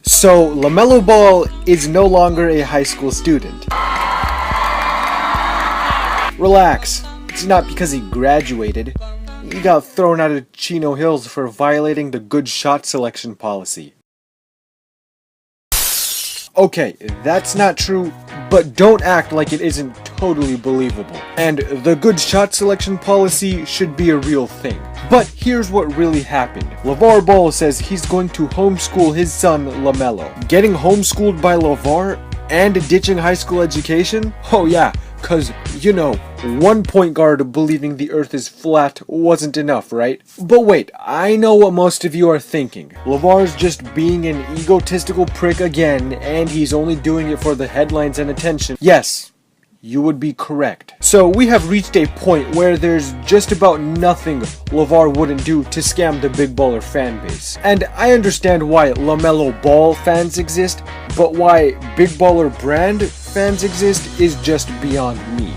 So, Lamelo Ball is no longer a high school student. Relax, it's not because he graduated. He got thrown out of Chino Hills for violating the good shot selection policy. Okay, that's not true, but don't act like it isn't totally believable. And the good shot selection policy should be a real thing. But here's what really happened. LeVar Ball says he's going to homeschool his son, Lamelo. Getting homeschooled by LeVar and ditching high school education? Oh yeah, cause, you know, one point guard believing the earth is flat wasn't enough, right? But wait, I know what most of you are thinking. LeVar's just being an egotistical prick again, and he's only doing it for the headlines and attention. Yes, you would be correct. So we have reached a point where there's just about nothing LeVar wouldn't do to scam the Big Baller fan base. And I understand why Lamelo Ball fans exist, but why Big Baller brand fans exist is just beyond me.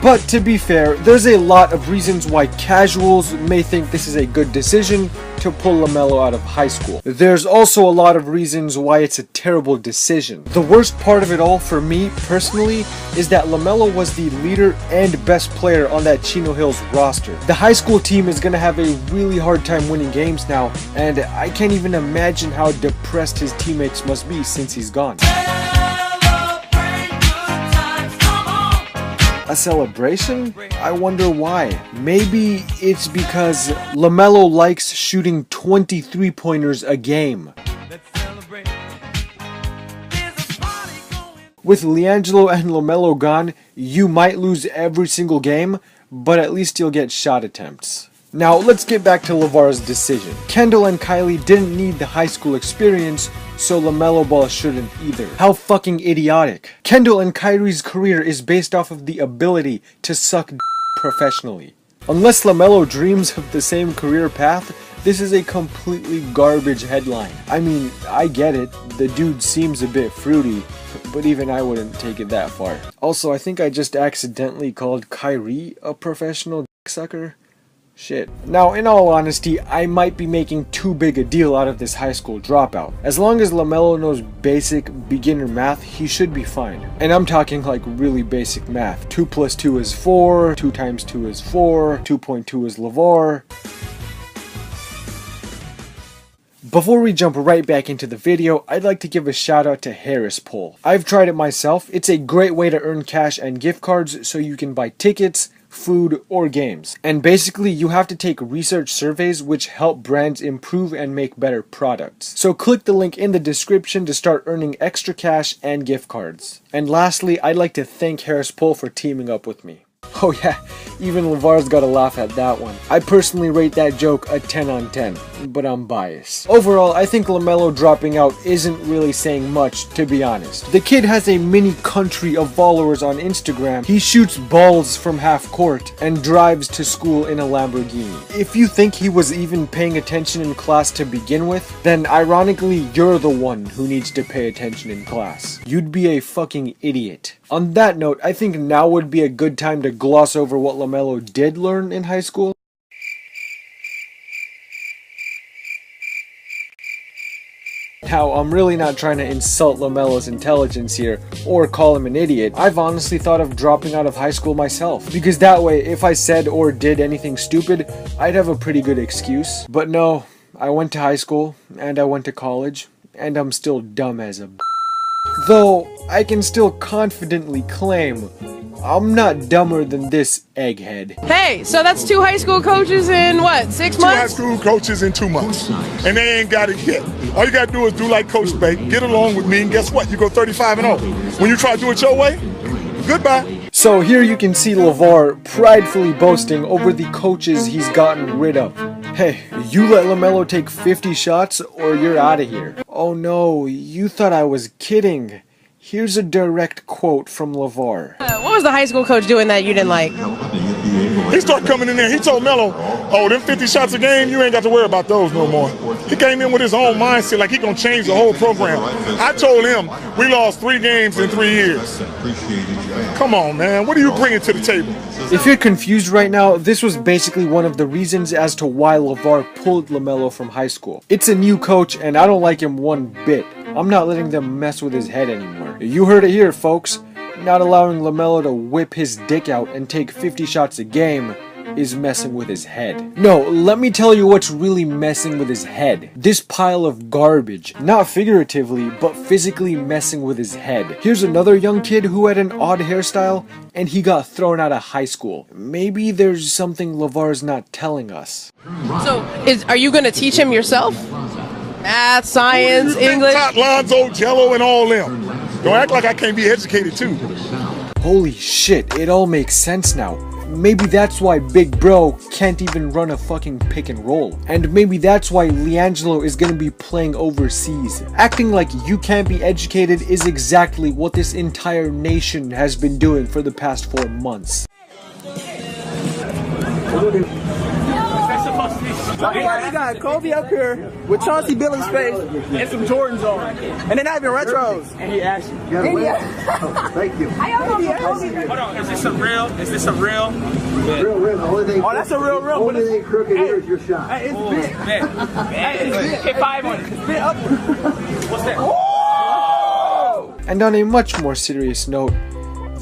But to be fair, there's a lot of reasons why casuals may think this is a good decision to pull Lamelo out of high school. There's also a lot of reasons why it's a terrible decision. The worst part of it all for me, personally, is that Lamelo was the leader and best player on that Chino Hills roster. The high school team is gonna have a really hard time winning games now, and I can't even imagine how depressed his teammates must be since he's gone. A celebration? I wonder why. Maybe it's because Lamelo likes shooting 23-pointers a game. With LiAngelo and Lamelo gone, you might lose every single game, but at least you'll get shot attempts. Now let's get back to LeVar's decision. Kendall and Kylie didn't need the high school experience, so Lamelo Ball shouldn't either. How fucking idiotic. Kendall and Kyrie's career is based off of the ability to suck d professionally. Unless Lamelo dreams of the same career path, this is a completely garbage headline. I mean, I get it, the dude seems a bit fruity, but even I wouldn't take it that far. Also, I think I just accidentally called Kyrie a professional d sucker. Shit. Now, in all honesty, I might be making too big a deal out of this high school dropout. As long as Lamelo knows basic beginner math, he should be fine. And I'm talking like really basic math. 2 plus 2 is 4, 2 times 2 is 4, 2.2 is LeVar. Before we jump right back into the video, I'd like to give a shout out to Harris Poll. I've tried it myself. It's a great way to earn cash and gift cards so you can buy tickets, food, or games. And basically you have to take research surveys which help brands improve and make better products. So click the link in the description to start earning extra cash and gift cards. And lastly, I'd like to thank Harris Poll for teaming up with me. Oh yeah, even LeVar's gotta laugh at that one. I personally rate that joke a 10 on 10, but I'm biased. Overall, I think Lamelo dropping out isn't really saying much, to be honest. The kid has a mini country of followers on Instagram, he shoots balls from half court, and drives to school in a Lamborghini. If you think he was even paying attention in class to begin with, then ironically you're the one who needs to pay attention in class. You'd be a fucking idiot. On that note, I think now would be a good time to gloss over what Lamelo did learn in high school. Now, I'm really not trying to insult Lamelo's intelligence here, or call him an idiot. I've honestly thought of dropping out of high school myself, because that way, if I said or did anything stupid, I'd have a pretty good excuse. But no, I went to high school, and I went to college, and I'm still dumb as a b****. Though, I can still confidently claim I'm not dumber than this egghead. Hey, so that's 2 high school coaches in what, 6 months? 2 high school coaches in 2 months. And they ain't got it yet. All you gotta do is do like Coach Bay, get along with me, and guess what? You go 35-0. When you try to do it your way, goodbye. So here you can see LeVar pridefully boasting over the coaches he's gotten rid of. Hey, you let Lamelo take 50 shots or you're out of here. Oh no, you thought I was kidding. Here's a direct quote from LeVar. What was the high school coach doing that you didn't like? He started coming in there. He told Melo, oh, them 50 shots a game, you ain't got to worry about those no more. He came in with his own mindset like he going to change the whole program. I told him we lost 3 games in 3 years. Come on, man. What are you bringing to the table? If you're confused right now, this was basically one of the reasons as to why LeVar pulled Lamelo from high school. It's a new coach, and I don't like him one bit. I'm not letting them mess with his head anymore. You heard it here, folks. Not allowing Lamelo to whip his dick out and take 50 shots a game is messing with his head. No, let me tell you what's really messing with his head. This pile of garbage. Not figuratively, but physically messing with his head. Here's another young kid who had an odd hairstyle, and he got thrown out of high school. Maybe there's something LeVar's not telling us. So, are you going to teach him yourself? Math, science, English? Lonzo, Jello, and all them. Don't act like I can't be educated too. Holy shit, it all makes sense now. Maybe that's why Big Bro can't even run a fucking pick and roll. And maybe that's why LiAngelo is gonna be playing overseas. Acting like you can't be educated is exactly what this entire nation has been doing for the past 4 months. You got Kobe up here with Chauncey Billups' face and some Jordans on. And they're not even retros. And he asked you. Thank you. Hold on, is this a real? Is this a real? Real rim. The only thing, Oh, that's a real rim. only thing crooked here is your shot. Hey, it's big. Hey, it's big. Hit 5 on it. It's big upward. What's that? Oh! And on a much more serious note,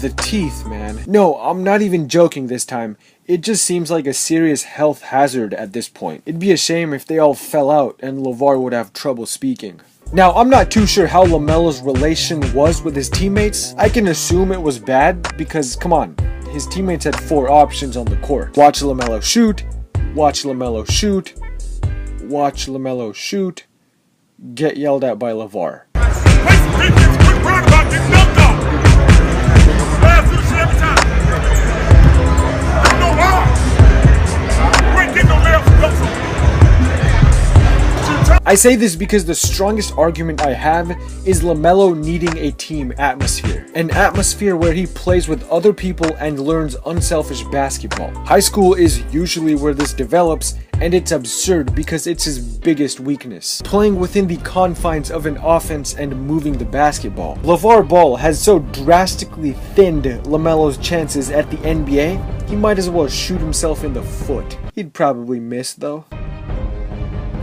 the teeth, man. No, I'm not even joking this time. It just seems like a serious health hazard at this point. It'd be a shame if they all fell out and LeVar would have trouble speaking. Now, I'm not too sure how Lamelo's relation was with his teammates. I can assume it was bad because, come on, his teammates had 4 options on the court. Watch Lamelo shoot, watch Lamelo shoot, watch Lamelo shoot, get yelled at by LeVar. I say this because the strongest argument I have is Lamelo needing a team atmosphere. An atmosphere where he plays with other people and learns unselfish basketball. High school is usually where this develops, and it's absurd because it's his biggest weakness. Playing within the confines of an offense and moving the basketball. LeVar Ball has so drastically thinned Lamelo's chances at the NBA, he might as well shoot himself in the foot. He'd probably miss though.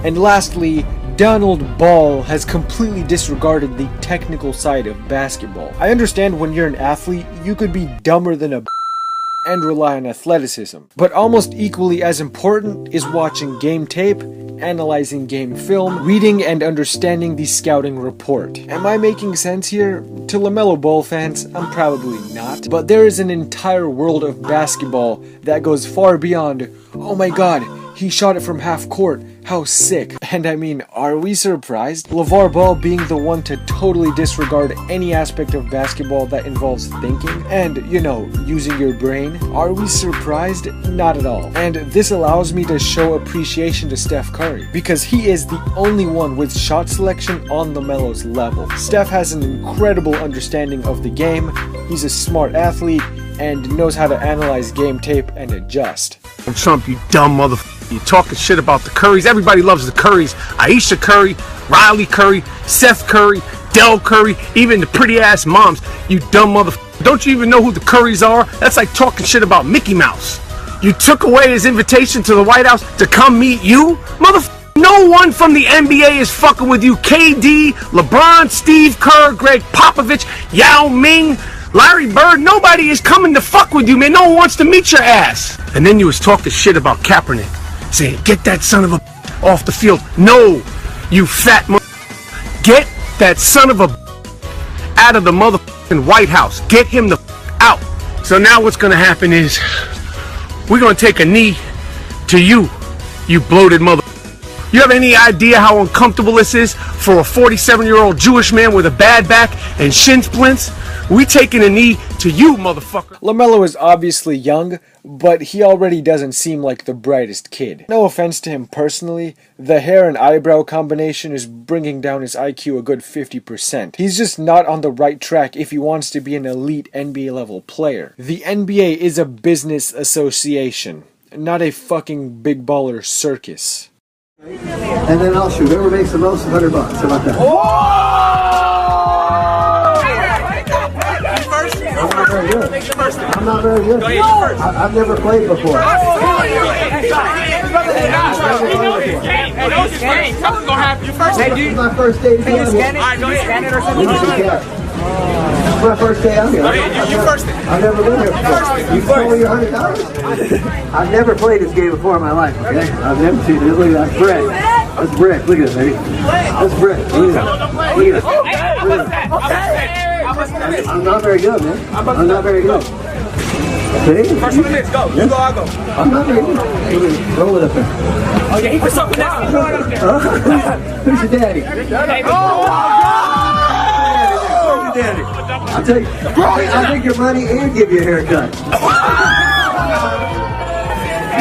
And lastly, Donald Ball has completely disregarded the technical side of basketball. I understand when you're an athlete, you could be dumber than a and rely on athleticism. But almost equally as important is watching game tape, analyzing game film, reading and understanding the scouting report. Am I making sense here? To Lamelo Ball fans, I'm probably not. But there is an entire world of basketball that goes far beyond, oh my god, he shot it from half court, how sick. And I mean, are we surprised? LeVar Ball being the one to totally disregard any aspect of basketball that involves thinking and, you know, using your brain. Are we surprised? Not at all. And this allows me to show appreciation to Steph Curry because he is the only one with shot selection on Lamelo's level. Steph has an incredible understanding of the game, he's a smart athlete, and knows how to analyze game tape and adjust. Trump, you dumb motherfucker. You talking shit about the Currys. Everybody loves the Currys. Aisha Curry, Riley Curry, Seth Curry, Del Curry, even the pretty ass moms. You dumb motherfucker. Don't you even know who the Currys are? That's like talking shit about Mickey Mouse. You took away his invitation to the White House to come meet you? Motherfucker. No one from the NBA is fucking with you. KD, LeBron, Steve Kerr, Greg Popovich, Yao Ming, Larry Bird, nobody is coming to fuck with you, man. No one wants to meet your ass. And then you was talking shit about Kaepernick, saying, get that son of a off the field. No, you fat get that son of a out of the motherfucking White House. Get him the out. So now what's gonna happen is we're gonna take a knee to you, you bloated mother. You have any idea how uncomfortable this is for a 47-year-old Jewish man with a bad back and shin splints? We taking a knee to you, motherfucker. Lamelo is obviously young, but he already doesn't seem like the brightest kid. No offense to him personally, the hair and eyebrow combination is bringing down his IQ a good 50%. He's just not on the right track if he wants to be an elite NBA level player. The NBA is a business association, not a fucking big baller circus. And then I'll shoot. Whoever makes the most, $100. How about that? I'm not very good. I'm not very good. I've never played before. This is my first day down here. This is my first day out here. I've never been here before. You told me $100? I've never played this game before in my life, okay? I've never seen it. Look at that brick. That's brick. Look at this, baby. That's brick. Look at that. Look at that. I'm not very good, man. I'm not very good. See? First 2 minutes, go. You go, I'll go. I'm not very good. Roll it up there. Oh, yeah, he put something down. Who's your daddy? Who's your daddy? I'll take your money and give you a haircut.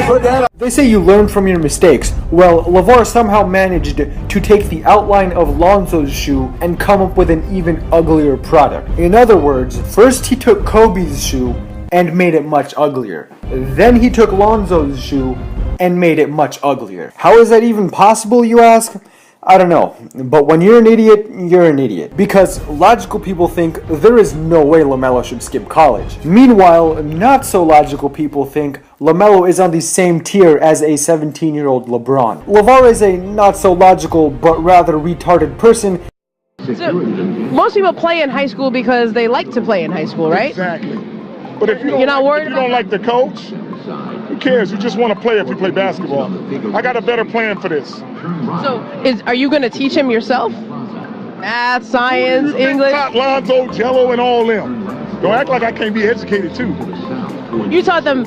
Put that on. They say you learn from your mistakes. Well, LeVar somehow managed to take the outline of Lonzo's shoe and come up with an even uglier product. In other words, first he took Kobe's shoe and made it much uglier. Then he took Lonzo's shoe and made it much uglier. How is that even possible, you ask? I don't know, but when you're an idiot, you're an idiot. Because logical people think there is no way Lamelo should skip college. Meanwhile, not so logical people think Lamelo is on the same tier as a 17-year-old LeBron. LeVar is a not so logical but rather retarded person. So, most people play in high school because they like to play in high school, right? Exactly. But if you You're not worried if you don't like the coach, who cares? You just want to play if you play basketball. I got a better plan for this. So, are you going to teach him yourself? Math, science, English? Lonzo, Jello, and all them. Don't act like I can't be educated too. You taught them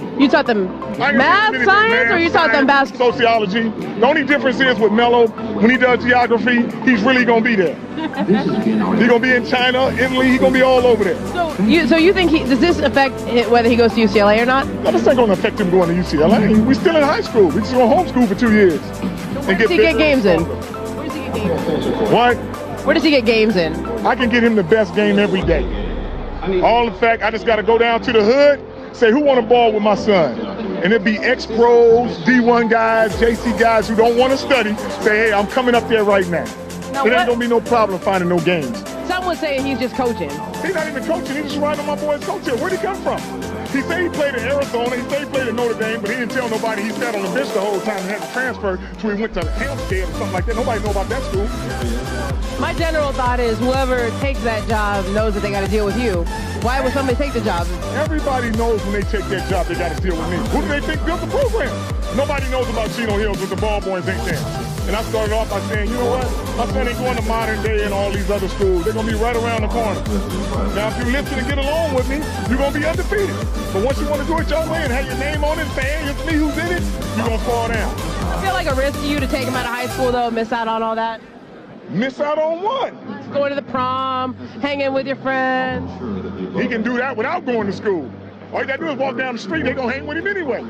math, science, or you taught them basketball? Sociology. The only difference is with Melo, when he does geography, he's really going to be there. He's going to be in China, Italy, he's going to be all over there. So you think does this affect whether he goes to UCLA or not? No, this ain't going to affect him going to UCLA. We're still in high school. We're just going to homeschool for 2 years. Where does he get games in? Where does he get games in? What? Where does he get games in? I can get him the best game every day. All the fact, I just got to go down to the hood, say, who want to ball with my son? And it'd be ex-pros, D1 guys, JC guys who don't want to study, say, hey, I'm coming up there right now. It ain't going to be no problem finding no games. Some would say he's just coaching. He's not even coaching, he's just riding on my boy's coattail. Where'd he come from? He said he played in Arizona, he said he played in Notre Dame, but he didn't tell nobody he sat on the bench the whole time and had to transfer till he went to Hampstead or something like that. Nobody know about that school. My general thought is whoever takes that job knows that they got to deal with you. Why would somebody take the job? Everybody knows when they take that job, they got to deal with me. Who do they think built the program? Nobody knows about Chino Hills with the ball boys ain't there. And I started off by saying, you know what? My son ain't going to Modern Day and all these other schools. They're going to be right around the corner. Now, if you listen and get along with me, you're going to be undefeated. But once you want to do it your way and have your name on it and say, hey, it's me who's in it, you're going to fall down. I feel like a risk to you to take him out of high school, though, miss out on all that. Miss out on what? Going to the prom, hanging with your friends. He can do that without going to school. All you got to do is walk down the street, they're going to hang with him anyway.